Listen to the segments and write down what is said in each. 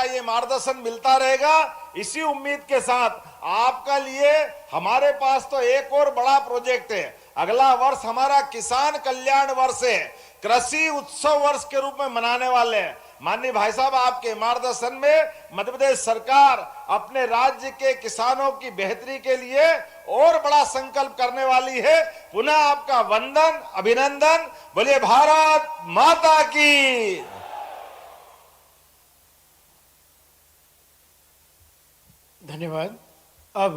ये मार्गदर्शन मिलता रहेगा। इसी उम्मीद के साथ आपका लिए हमारे पास तो एक और बड़ा प्रोजेक्ट है। अगला वर्ष हमारा किसान कल्याण वर्ष है, कृषि उत्सव वर्ष के रूप में मनाने वाले हैं। माननीय भाई साहब, आपके मार्गदर्शन में मध्य प्रदेश सरकार अपने राज्य के किसानों की बेहतरी के लिए और बड़ा संकल्प करने वाली है। पुनः आपका वंदन, अभिनंदन। बोलिए भारत माता की। धन्यवाद। अब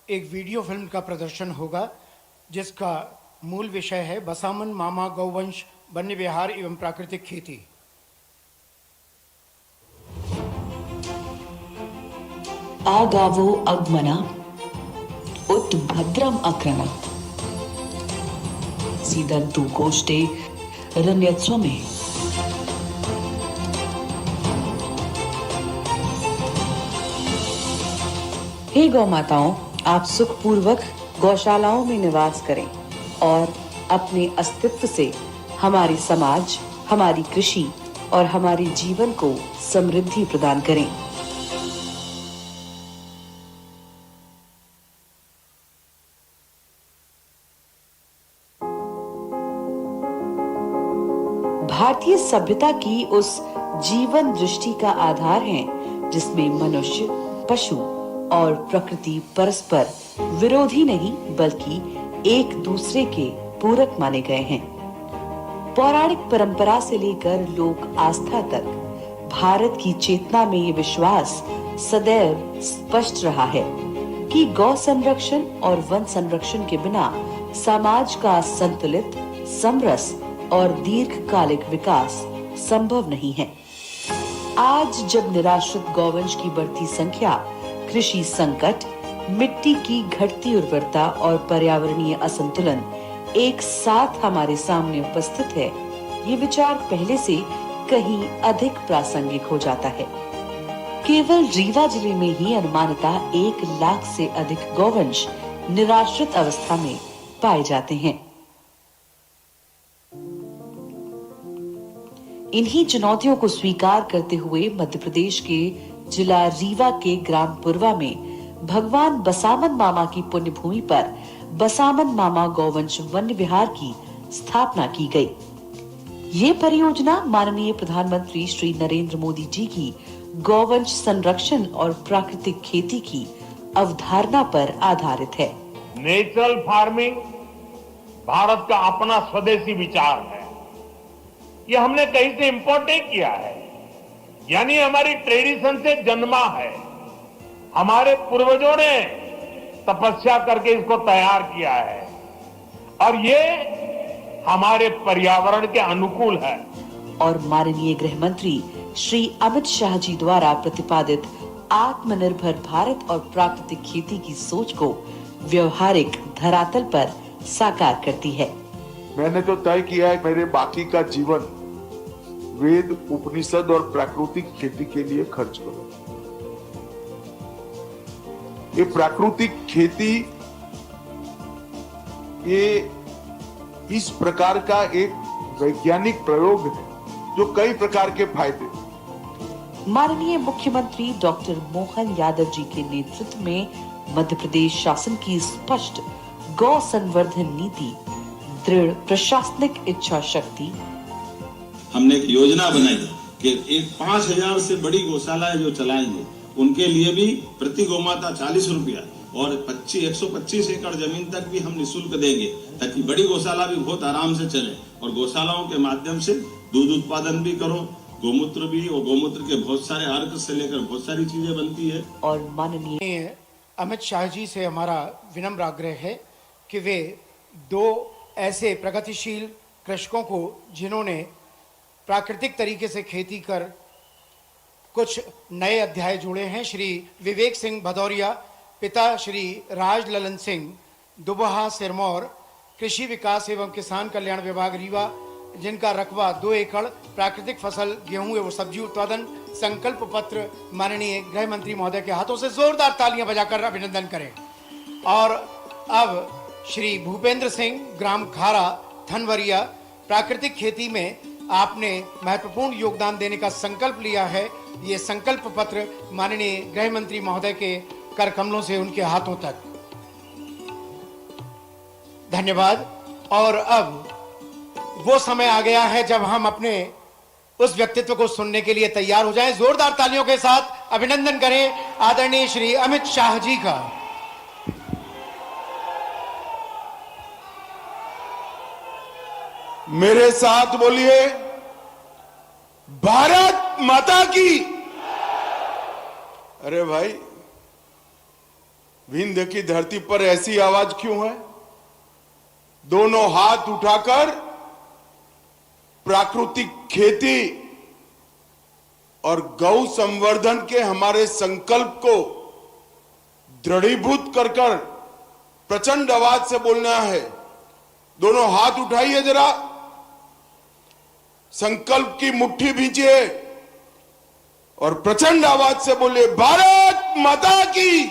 एक वीडियो फिल्म का प्रदर्शन होगा जिसका मूल विषय है बसामन मामा गौवंश वन्य विहार एवं प्राकृतिक खेती। आगावो अग्मना उत भद्रम अक्रम सीदंतु कोष्टे रण्यत्वमे। हे गौ माताओं, आप सुखपूर्वक गौशालाओं में निवास करें और अपने अस्तित्व से हमारी समाज, हमारी कृषि और हमारे जीवन को समृद्धि प्रदान करें। भारतीय सभ्यता की उस जीवन दृष्टि का आधार है जिसमें मनुष्य, पशु और प्रकृति परस्पर विरोधी नहीं बल्कि एक दूसरे के पूरक माने गए हैं। पौराणिक परंपरा से लेकर लोक आस्था तक भारत की चेतना में ये विश्वास सदैव स्पष्ट रहा है कि गौ संरक्षण और वन संरक्षण के बिना समाज का संतुलित, समरस और दीर्घकालिक विकास संभव नहीं है। आज जब निराश्रित गौवंश की बढ़ती संख्या, कृषि संकट, मिट्टी की घटती उर्वरता और पर्यावरणीय असंतुलन एक साथ हमारे सामने उपस्थित है, ये विचार पहले से कहीं अधिक प्रासंगिक हो जाता है। केवल रीवा जिले में ही अनुमानतः 1 लाख से अधिक गौवंश निराश्रित अवस्था में पाए जाते हैं। इन्हीं चुनौतियों को स्वीकार करते हुए मध्य प्रदेश के जिला रीवा के ग्राम पुरवा में भगवान बसामन मामा की पुण्य भूमि पर बसामन मामा गौवंश वन्य विहार की स्थापना की गई। ये परियोजना माननीय प्रधानमंत्री श्री नरेंद्र मोदी जी की गौवंश संरक्षण और प्राकृतिक खेती की अवधारणा पर आधारित है। नेचुरल फार्मिंग भारत का अपना स्वदेशी विचार है। ये हमने कहीं से इंपोर्ट नहीं किया है, यानी हमारी ट्रेडिशन से जन्मा है। हमारे पूर्वजों ने तपस्या करके इसको तैयार किया है और ये हमारे पर्यावरण के अनुकूल है। और माननीय गृह मंत्री श्री अमित शाह जी द्वारा प्रतिपादित आत्मनिर्भर भारत और प्राकृतिक खेती की सोच को व्यवहारिक धरातल पर साकार करती है। मैंने तो तय किया है मेरे बाकी का जीवन वेद, उपनिषद और प्राकृतिक खेती के लिए खर्च करूं। ये प्राकृतिक खेती ये इस प्रकार का एक वैज्ञानिक प्रयोग है जो कई प्रकार के फायदे। माननीय मुख्यमंत्री डॉक्टर मोहन यादव जी के नेतृत्व में मध्य प्रदेश शासन की स्पष्ट गौ संवर्धन नीति, दृढ़ प्रशासनिक इच्छा शक्ति, हमने एक योजना बनाई कि एक 5000 से बड़ी गौशालाएं जो चलाएंगे उनके लिए भी प्रति गौमाता 40 रुपया और 125 एकड़ जमीन तक भी हम निःशुल्क देंगे ताकि बड़ी गौशाला भी बहुत आराम से चले और गौशालाओं के माध्यम से दूध उत्पादन भी करो, गोमूत्र भी, और गोमूत्र के बहुत सारे अर्क से लेकर बहुत सारी चीजें बनती है। और माननीय अमित शाह जी से हमारा विनम्र आग्रह है कि वे 2 ऐसे प्रगतिशील कृषकों को जिन्होंने प्राकृतिक तरीके से खेती कर कुछ नए अध्याय जुड़े हैं, श्री विवेक सिंह भदौरिया, पिता श्री राज ललन सिंह, दुबहा सिरमौर, कृषि विकास एवं किसान कल्याण विभाग रीवा, जिनका रकबा 2 एकड़, प्राकृतिक फसल गेहूं एवं सब्जी उत्पादन, संकल्प पत्र माननीय गृह मंत्री महोदय के हाथों से जोरदार तालियां बजाकर अभिनंदन करें। और अब श्री भूपेंद्र सिंह, ग्राम खारा, थनवरिया, प्राकृतिक खेती में आपने महत्वपूर्ण योगदान देने का संकल्प लिया है ये संकल्प पत्र माननीय गृह मंत्री महोदय के कर कमलों से उनके हाथों तक। धन्यवाद। और अब वो समय आ गया है जब हम अपने उस व्यक्तित्व को सुनने के लिए तैयार हो जाएं। जोरदार तालियों के साथ अभिनंदन करें आदरणीय श्री अमित शाह जी का। मेरे साथ बोलिए, भारत माता की। अरे भाई, विंध्य की धरती पर ऐसी आवाज क्यों है? दोनों हाथ उठाकर प्राकृतिक खेती और गौ संवर्धन के हमारे संकल्प को दृढ़ीभूत कर कर प्रचंड आवाज से बोलना है। दोनों हाथ उठाइए जरा, संकल्प की मुट्ठी भींचिए और प्रचंड आवाज से बोलिए, भारत माता की।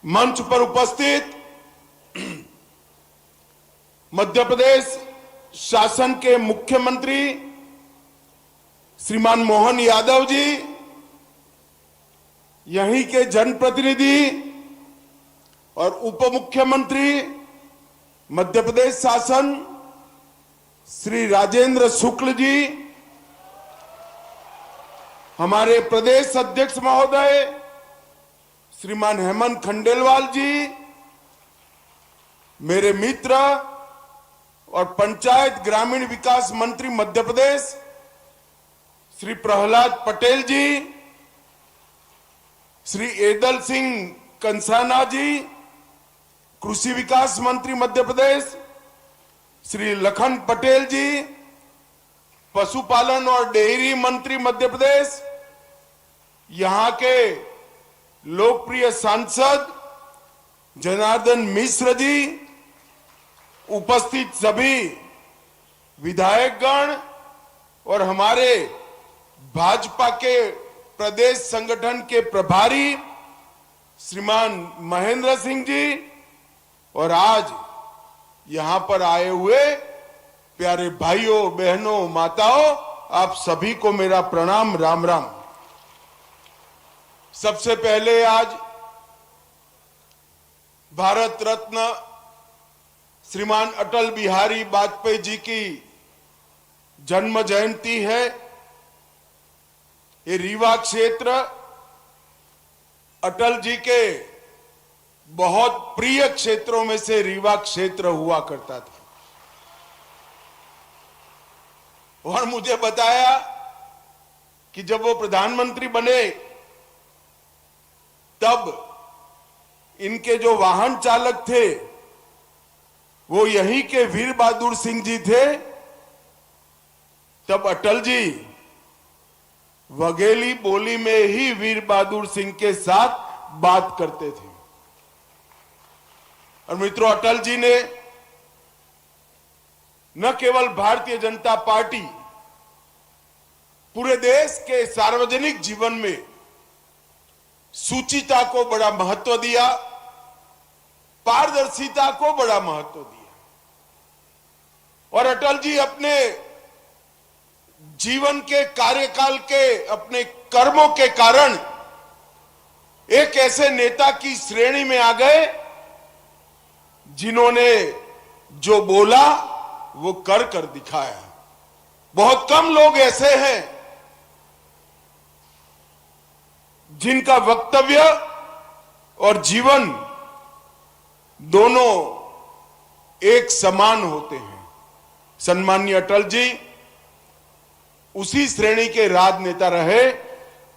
मंच पर उपस्थित मध्य प्रदेश शासन के मुख्यमंत्री श्रीमान मोहन यादव जी, यहीं के जनप्रतिनिधि और उप मुख्यमंत्री मध्य प्रदेश शासन श्री राजेंद्र शुक्ल जी, हमारे प्रदेश अध्यक्ष महोदय श्रीमान हेमंत खंडेलवाल जी, मेरे मित्र और पंचायत ग्रामीण विकास मंत्री मध्य प्रदेश श्री प्रहलाद पटेल जी, श्री एदल सिंह कंसाना जी, कृषि विकास मंत्री मध्य प्रदेश श्री लखन पटेल जी, पशुपालन और डेयरी मंत्री मध्य प्रदेश, यहां के लोकप्रिय सांसद जनार्दन मिश्र जी, उपस्थित सभी विधायकगण और हमारे भाजपा के प्रदेश संगठन के प्रभारी श्रीमान महेंद्र सिंह जी, और आज यहां पर आए हुए प्यारे भाइयों बहनों माताओं, आप सभी को मेरा प्रणाम, राम राम। सबसे पहले आज भारत रत्न श्रीमान अटल बिहारी वाजपेयी जी की जन्म जयंती है। ये रीवा क्षेत्र अटल जी के बहुत प्रिय क्षेत्रों में से रीवा क्षेत्र हुआ करता था, और मुझे बताया कि जब वो प्रधानमंत्री बने तब इनके जो वाहन चालक थे वो यहीं के वीर बहादुर सिंह जी थे। तब अटल जी वघेली बोली में ही वीर बहादुर सिंह के साथ बात करते थे। और मित्रों, अटल जी ने न केवल भारतीय जनता पार्टी, पूरे देश के सार्वजनिक जीवन में शुचिता को बड़ा महत्व दिया, पारदर्शिता को बड़ा महत्व दिया। और अटल जी अपने जीवन के कार्यकाल के अपने कर्मों के कारण एक ऐसे नेता की श्रेणी में आ गए जिन्होंने जो बोला वो कर कर दिखाया। बहुत कम लोग ऐसे हैं जिनका वक्तव्य और जीवन दोनों एक समान होते हैं। सम्माननीय अटल जी उसी श्रेणी के राजनेता रहे।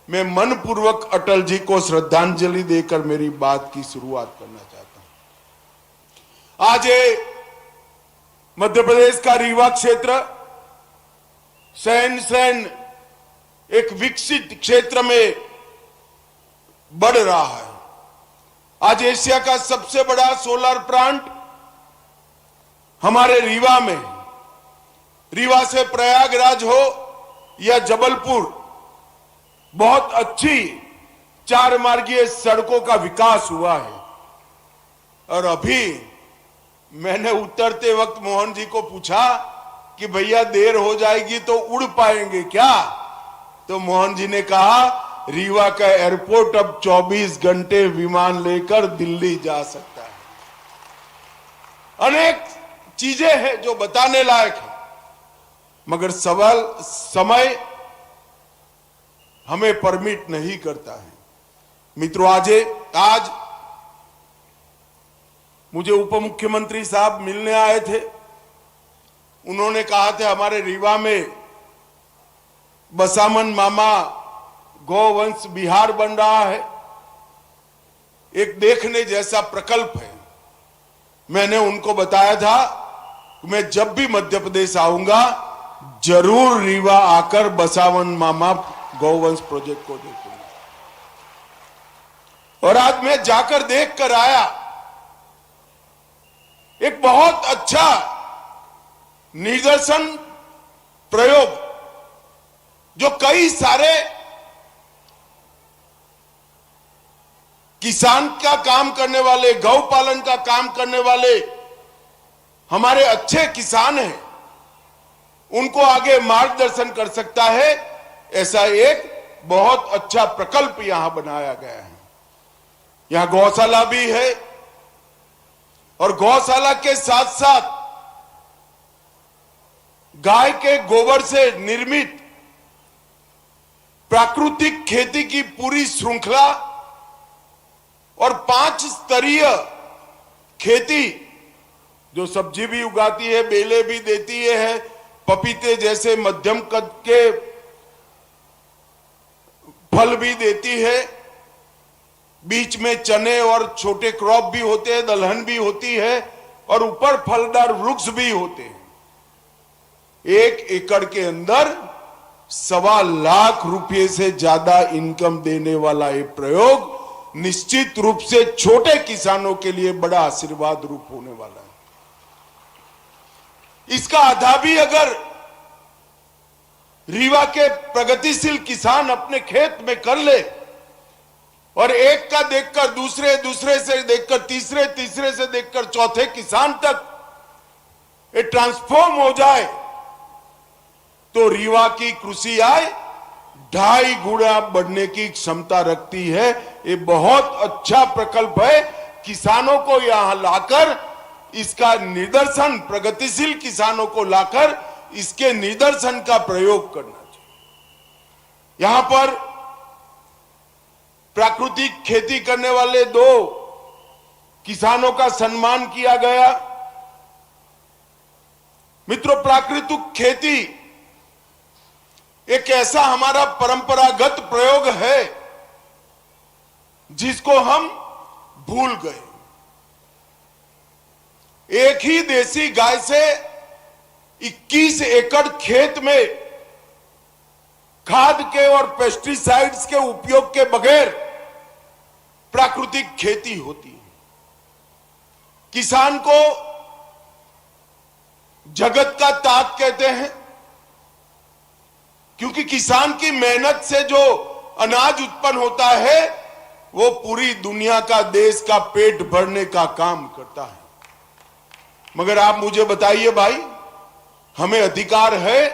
मैं मनपूर्वक अटल जी को श्रद्धांजलि देकर मेरी बात की शुरुआत करना चाहता हूं। आज ये मध्य प्रदेश का रीवा क्षेत्र सहन एक विकसित क्षेत्र में बढ़ रहा है। आज एशिया का सबसे बड़ा सोलर प्लांट हमारे रीवा में, रीवा से प्रयागराज हो या जबलपुर, बहुत अच्छी 4 मार्गीय सड़कों का विकास हुआ है। और अभी मैंने उतरते वक्त मोहन जी को पूछा कि भैया देर हो जाएगी तो उड़ पाएंगे क्या? तो मोहन जी ने कहा रीवा का एयरपोर्ट अब 24 घंटे विमान लेकर दिल्ली जा सकता है। अनेक चीजें हैं जो बताने लायक है, मगर सवाल समय हमें परमिट नहीं करता है। मित्रों, आज मुझे उप मुख्यमंत्री साहब मिलने आए थे। उन्होंने कहा था हमारे रीवा में बसामन मामा गौवंश विहार बन रहा है, एक देखने जैसा प्रकल्प है। मैंने उनको बताया था कि मैं जब भी मध्य प्रदेश आऊंगा जरूर रीवा आकर बसावन मामा गौवंश प्रोजेक्ट को देखूंगा। और आज मैं जाकर देख कर आया, एक बहुत अच्छा निदर्शन प्रयोग जो कई सारे किसान का काम करने वाले, गौ पालन का काम करने वाले हमारे अच्छे किसान हैं, उनको आगे मार्गदर्शन कर सकता है। ऐसा एक बहुत अच्छा प्रकल्प यहां बनाया गया है। यहां गौशाला भी है और गौशाला के साथ साथ गाय के गोबर से निर्मित प्राकृतिक खेती की पूरी श्रृंखला और 5 स्तरीय खेती, जो सब्जी भी उगाती है, बेले भी देती है, पपीते जैसे मध्यम कद के फल भी देती है, बीच में चने और छोटे क्रॉप भी होते हैं, दलहन भी होती है और ऊपर फलदार वृक्ष भी होते हैं। 1 एकड़ के अंदर 1.25 लाख रुपए से ज्यादा इनकम देने वाला ये प्रयोग निश्चित रूप से छोटे किसानों के लिए बड़ा आशीर्वाद रूप होने वाला है। इसका आधा भी अगर रीवा के प्रगतिशील किसान अपने खेत में कर ले और एक का देखकर दूसरे, दूसरे से देखकर तीसरे, तीसरे से देखकर चौथे किसान तक ये ट्रांसफॉर्म हो जाए, तो रीवा की कृषि आय 2.5 गुना बढ़ने की क्षमता रखती है। ये बहुत अच्छा प्रकल्प है। किसानों को यहां लाकर इसका निदर्शन, प्रगतिशील किसानों को लाकर इसके निदर्शन का प्रयोग करना चाहिए। यहां पर प्राकृतिक खेती करने वाले 2 किसानों का सम्मान किया गया। मित्रों, प्राकृतिक खेती एक ऐसा हमारा परंपरागत प्रयोग है जिसको हम भूल गए। एक ही देसी गाय से 21 एकड़ खेत में खाद के और पेस्टिसाइड्स के उपयोग के बगैर प्राकृतिक खेती होती है। किसान को जगत का ताज कहते हैं, क्योंकि किसान की मेहनत से जो अनाज उत्पन्न होता है वो पूरी दुनिया का, देश का पेट भरने का काम करता है। मगर आप मुझे बताइए भाई, हमें अधिकार है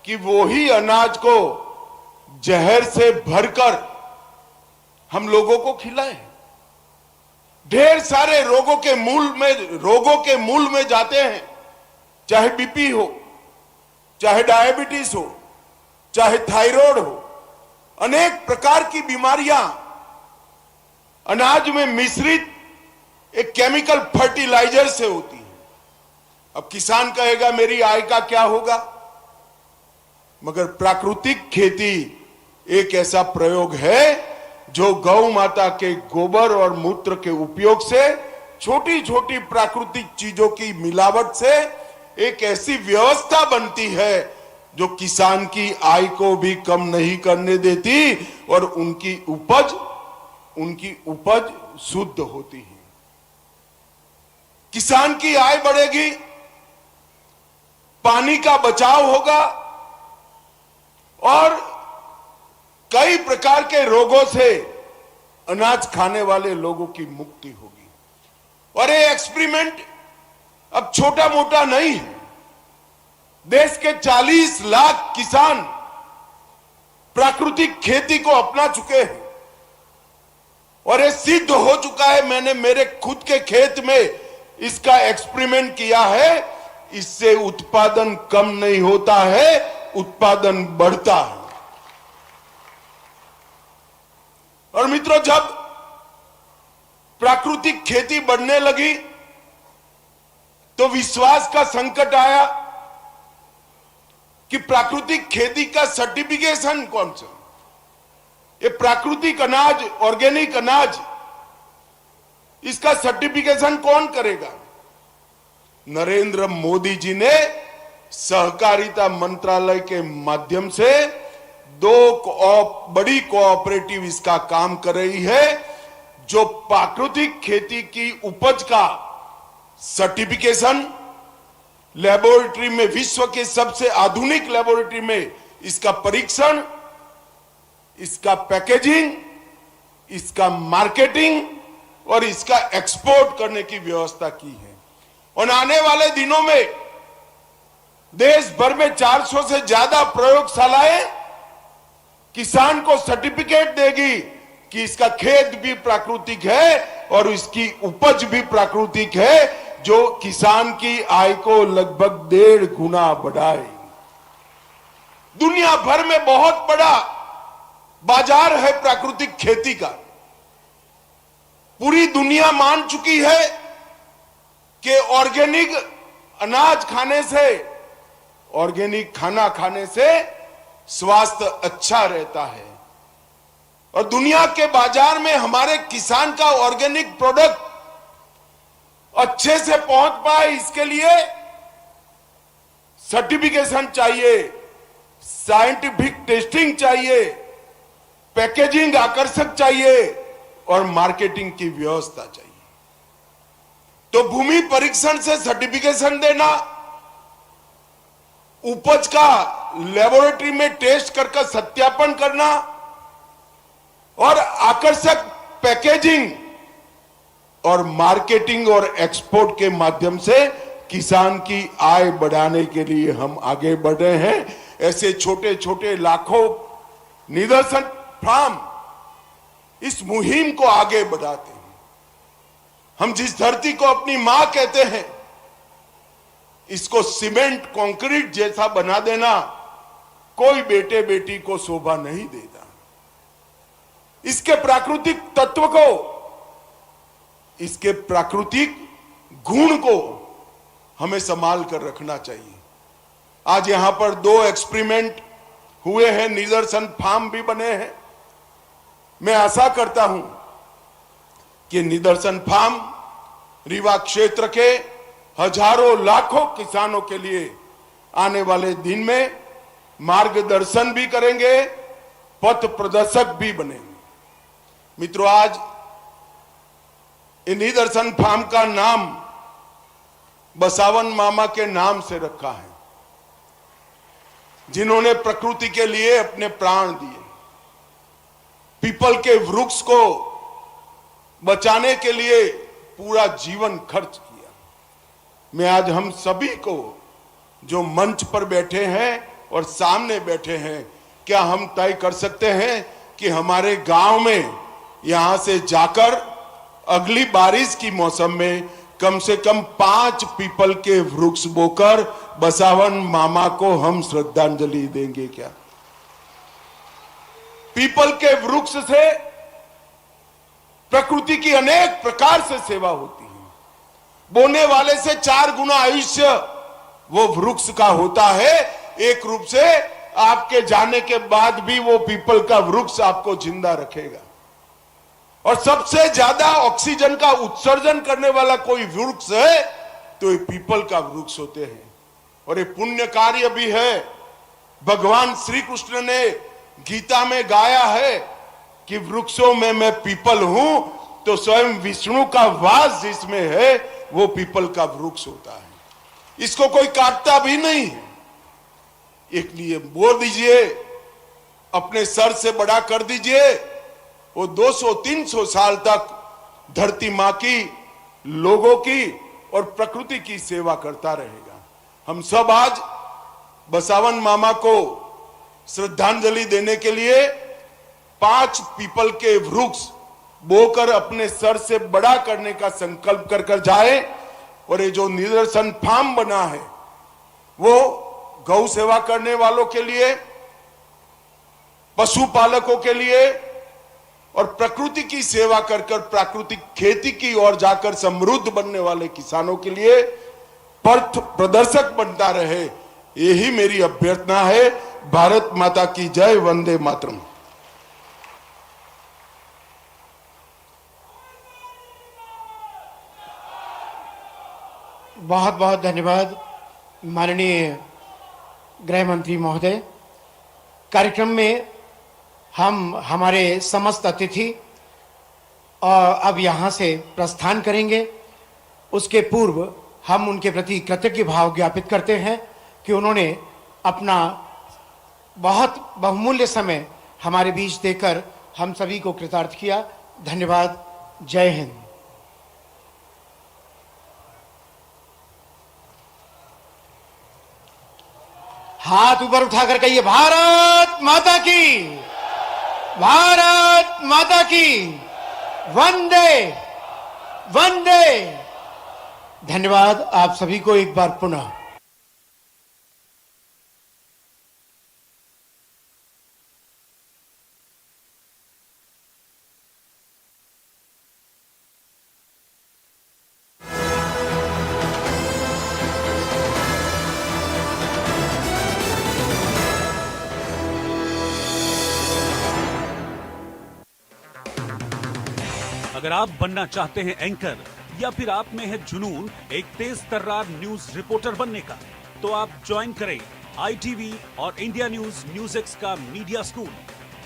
कि वो ही अनाज को जहर से भरकर हम लोगों को खिलाएं। ढेर सारे रोगों के मूल में जाते हैं, चाहे बीपी हो, चाहे डायबिटीज हो, चाहे थायराइड हो, अनेक प्रकार की बीमारियां अनाज में मिश्रित एक केमिकल फर्टिलाइजर से होती है। अब किसान कहेगा मेरी आय का क्या होगा? मगर प्राकृतिक खेती एक ऐसा प्रयोग है जो गौ माता के गोबर और मूत्र के उपयोग से, छोटी छोटी प्राकृतिक चीजों की मिलावट से एक ऐसी व्यवस्था बनती है जो किसान की आय को भी कम नहीं करने देती और उनकी उपज शुद्ध होती है। किसान की आय बढ़ेगी, पानी का बचाव होगा और कई प्रकार के रोगों से अनाज खाने वाले लोगों की मुक्ति होगी। और ये एक्सपेरिमेंट अब छोटा मोटा नहीं है। देश के 40 लाख किसान प्राकृतिक खेती को अपना चुके हैं और ये सिद्ध हो चुका है। मैंने मेरे खुद के खेत में इसका एक्सपेरिमेंट किया है। इससे उत्पादन कम नहीं होता है, उत्पादन बढ़ता है। और मित्रों, जब प्राकृतिक खेती बढ़ने लगी तो विश्वास का संकट आया कि प्राकृतिक खेती का सर्टिफिकेशन कौन सा, ये प्राकृतिक अनाज, ऑर्गेनिक अनाज, इसका सर्टिफिकेशन कौन करेगा। नरेंद्र मोदी जी ने सहकारिता मंत्रालय के माध्यम से बड़ी कोऑपरेटिव इसका काम कर रही है, जो प्राकृतिक खेती की उपज का सर्टिफिकेशन लेबोरेटरी में, विश्व के सबसे आधुनिक लेबोरेटरी में इसका परीक्षण, इसका पैकेजिंग, इसका मार्केटिंग और इसका एक्सपोर्ट करने की व्यवस्था की है। और आने वाले दिनों में देश भर में 400 से ज्यादा प्रयोगशालाएं किसान को सर्टिफिकेट देगी कि इसका खेत भी प्राकृतिक है और इसकी उपज भी प्राकृतिक है, जो किसान की आय को लगभग 1.5 गुना बढ़ाएगी। दुनिया भर में बहुत बड़ा बाजार है प्राकृतिक खेती का। पूरी दुनिया मान चुकी है कि ऑर्गेनिक अनाज खाने से, ऑर्गेनिक खाना खाने से स्वास्थ्य अच्छा रहता है। और दुनिया के बाजार में हमारे किसान का ऑर्गेनिक प्रोडक्ट अच्छे से पहुंच पाए, इसके लिए सर्टिफिकेशन चाहिए, साइंटिफिक टेस्टिंग चाहिए, पैकेजिंग आकर्षक चाहिए और मार्केटिंग की व्यवस्था चाहिए। तो भूमि परीक्षण से सर्टिफिकेशन देना, उपज का लेबोरेटरी में टेस्ट करके सत्यापन करना और आकर्षक पैकेजिंग और मार्केटिंग और एक्सपोर्ट के माध्यम से किसान की आय बढ़ाने के लिए हम आगे बढ़ रहे हैं। ऐसे छोटे छोटे लाखों निदर्शन फार्म इस मुहिम को आगे बढ़ाते हैं। हम जिस धरती को अपनी मां कहते हैं, इसको सीमेंट कंक्रीट जैसा बना देना कोई बेटे बेटी को शोभा नहीं देता। इसके प्राकृतिक तत्व को, इसके प्राकृतिक गुण को हमें संभाल कर रखना चाहिए। आज यहां पर 2 एक्सपेरिमेंट हुए हैं, निदर्शन फार्म भी बने हैं। मैं आशा करता हूं कि निदर्शन फार्म रीवा क्षेत्र के हजारों लाखों किसानों के लिए आने वाले दिन में मार्गदर्शन भी करेंगे, पथ प्रदर्शक भी बनेंगे। मित्रों, आज इन निदर्शन फार्म का नाम बसावन मामा के नाम से रखा है, जिन्होंने प्रकृति के लिए अपने प्राण दिए, पीपल के वृक्ष को बचाने के लिए पूरा जीवन खर्च किया। मैं आज हम सभी को, जो मंच पर बैठे हैं और सामने बैठे हैं, क्या हम तय कर सकते हैं कि हमारे गांव में यहां से जाकर अगली बारिश की मौसम में कम से कम 5 पीपल के वृक्ष बोकर बसावन मामा को हम श्रद्धांजलि देंगे क्या? पीपल के वृक्ष से प्रकृति की अनेक प्रकार से सेवा होती है। बोने वाले से 4 गुना आयुष्य वो वृक्ष का होता है। एक रूप से आपके जाने के बाद भी वो पीपल का वृक्ष आपको जिंदा रखेगा। और सबसे ज्यादा ऑक्सीजन का उत्सर्जन करने वाला कोई वृक्ष है तो ये पीपल का वृक्ष होते हैं। और ये पुण्य कार्य भी है। भगवान श्री कृष्ण ने गीता में गाया है कि वृक्षों में मैं पीपल हूं, तो स्वयं विष्णु का वास जिसमें है वो पीपल का वृक्ष होता है। इसको कोई काटता भी नहीं है। एक लिए बोल दीजिए, अपने सर से बड़ा कर दीजिए, वो 200-300 साल तक धरती मां की, लोगों की और प्रकृति की सेवा करता रहेगा। हम सब आज बसावन मामा को श्रद्धांजलि देने के लिए 5 पीपल के वृक्ष बोकर अपने सर से बड़ा करने का संकल्प कर जाए। और ये जो निदर्शन फार्म बना है वो गौ सेवा करने वालों के लिए, पशुपालकों के लिए और प्रकृति की सेवा कर प्राकृतिक खेती की ओर जाकर समृद्ध बनने वाले किसानों के लिए पथ प्रदर्शक बनता रहे, यही मेरी अभ्यर्थना है। भारत माता की जय, वंदे मातरम। बहुत बहुत धन्यवाद माननीय गृह मंत्री महोदय। कार्यक्रम में हम हमारे समस्त अतिथि अब यहाँ से प्रस्थान करेंगे। उसके पूर्व हम उनके प्रति कृतज्ञ भाव ज्ञापित करते हैं कि उन्होंने अपना बहुत बहुमूल्य समय हमारे बीच देकर हम सभी को कृतार्थ किया। धन्यवाद। जय हिंद। हाथ ऊपर उठाकर कहिए, भारत माता की, भारत माता की, वंदे वंदे। धन्यवाद आप सभी को एक बार पुनः। अगर आप बनना चाहते हैं एंकर या फिर आप में है जुनून एक तेज तर्रार न्यूज रिपोर्टर बनने का, तो आप ज्वाइन करें आईटीवी और इंडिया न्यूज एक्स का media school.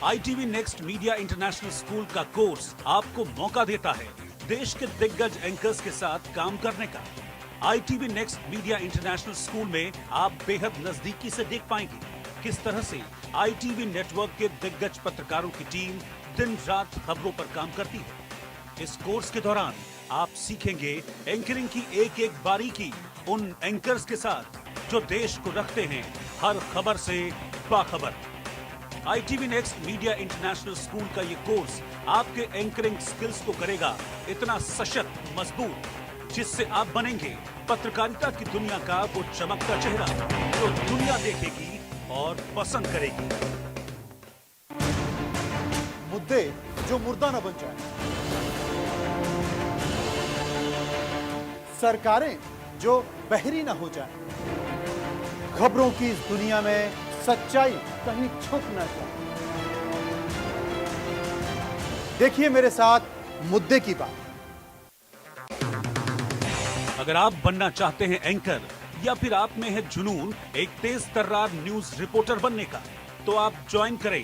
ITV next media international school का कोर्स आपको मौका देता है देश के दिग्गज एंकर्स के साथ काम करने का। ITV next media international school में आप बेहद नजदीकी से देख पाएंगे किस तरह से आईटीवी नेटवर्क के दिग्गज पत्रकारों की टीम दिन रात खबरों पर काम करती है। इस कोर्स के दौरान आप सीखेंगे एंकरिंग की एक एक बारीकी उन एंकर्स के साथ जो देश को रखते हैं हर खबर से बाखबर। ITV next media international school का ये कोर्स आपके एंकरिंग स्किल्स को करेगा इतना सशक्त, मजबूत, जिससे आप बनेंगे पत्रकारिता की दुनिया का वो चमकता चेहरा जो दुनिया देखेगी और पसंद करेगी। मुद्दे जो मुर्दा न बन जाए, सरकारें जो बहरी न हो जाए, खबरों की इस दुनिया में सच्चाई कहीं छुप न जाए। देखिए मेरे साथ मुद्दे की बात। अगर आप बनना चाहते हैं एंकर या फिर आप में है जुनून एक तेज तर्रार न्यूज रिपोर्टर बनने का, तो आप ज्वाइन करें